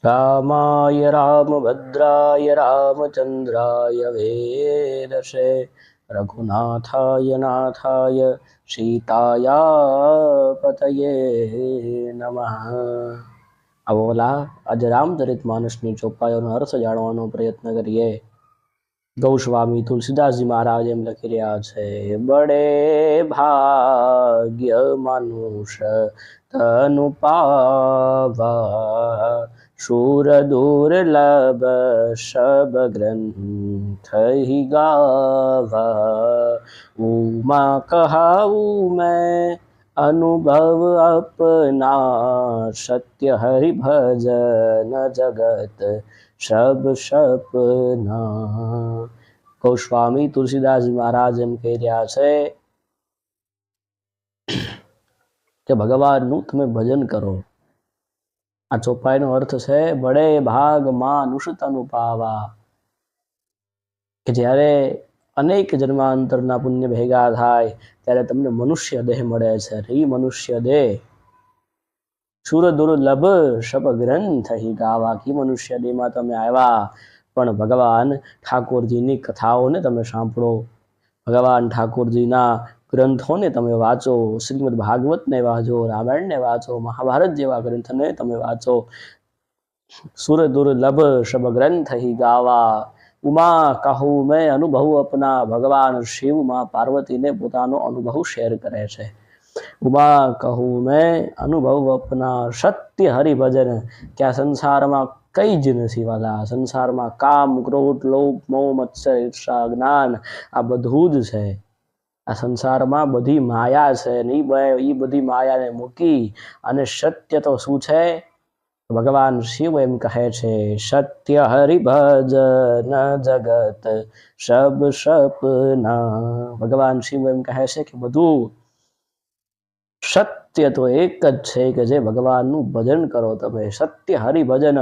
रामाय रामभद्राय रामचन्द्राय वेदसे रघुनाथाय नाथाय सीताया पतये नमः। आवोला आज रामचरितमानसनी ચોપાઈઓનો અર્થ જાણવાનો પ્રયત્ન કરીએ। ગૌસ્વામી તુલસીદાસજી મહારાજ એમ લખી રહ્યા છે, બડે ભાગ્ય મનુષ્ય તનુ પાવા, શૂર દુર્લભ શબ ગ્રંથ હી ગાવા, ઉમા કહાઉં મેં अनुभव अपना, सत्य हरि भजन जगत सब सपना। ગોસ્વામી તુલસીદાસજી મહારાજ એમ કહી રહ્યા છે કે ભગવાનનું તમે ભજન કરો। આ ચોપાઈનો અર્થ છે બડે ભાગ માનુષ તનુ પાવા, કે જ્યારે અનેક જન્માંતરના પુણ્ય ભેગા થાય ત્યારે તમને મનુષ્ય દેહ મળે છે। એ મનુષ્ય દેહ સુર દુર્લભ શબ ગ્રંથ હી ગાવા, કે મનુષ્ય દેહમાં તમે આવ્યા પણ ભગવાન ઠાકોરજીની કથાઓને તમે સાંભળો, ભગવાન ઠાકોરજીના ગ્રંથોને તમે વાંચો, શ્રીમદ ભાગવતને વાંચો, રામાયણને વાંચો, મહાભારત જેવા ગ્રંથને તમે વાંચો। સુર દુર્લભ શબ ગ્રંથ હી ગાવા, ઉમા કહું મેં અનુભવ અપના, ભગવાન શિવ માં પાર્વતીને પોતાનો અનુભવ શેર કરે છે। ઉમા કહું મેં અનુભવ અપના, સત્ય હરિભજન, કે આ સંસારમાં કઈ જ નથી વાલા, સંસારમાં કામ ક્રોધ લોભ મોહ મત્સર ઈર્ષા જ્ઞાન આ બધું જ છે। આ સંસારમાં બધી માયા છે ને એ બધી માયાને મૂકી અને સત્ય તો શું છે? ભગવાન શિવ એમ કહે છે, સત્ય હરિભજન જગત સબ સપના। ભગવાન શિવ એમ કહે છે કે બધું સત્ય તો એક જ છે કે જે ભગવાનનું ભજન કરો તમે। સત્ય હરિભજન,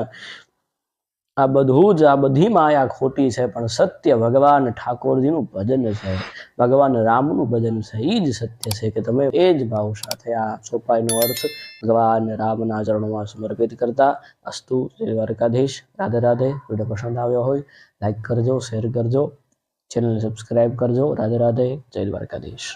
આ બધું જ, આ બધી માયા ખોટી છે પણ સત્ય ભગવાન ઠાકોરજીનું ભજન છે, ભગવાન રામનું ભજન છે, એ જ સત્ય છે કે તમે એ જ ભાવ સાથે આ ચોપાઈનો અર્થ ભગવાન રામના ચરણોમાં સમર્પિત કરતા। અસ્તુ, જય દ્વારકાધીશ, રાધે રાધે। વિડીયો પસંદ આવ્યો હોય લાઈક કરજો, શેર કરજો, ચેનલને સબસ્ક્રાઈબ કરજો। રાધે રાધે, જય દ્વારકાધીશ।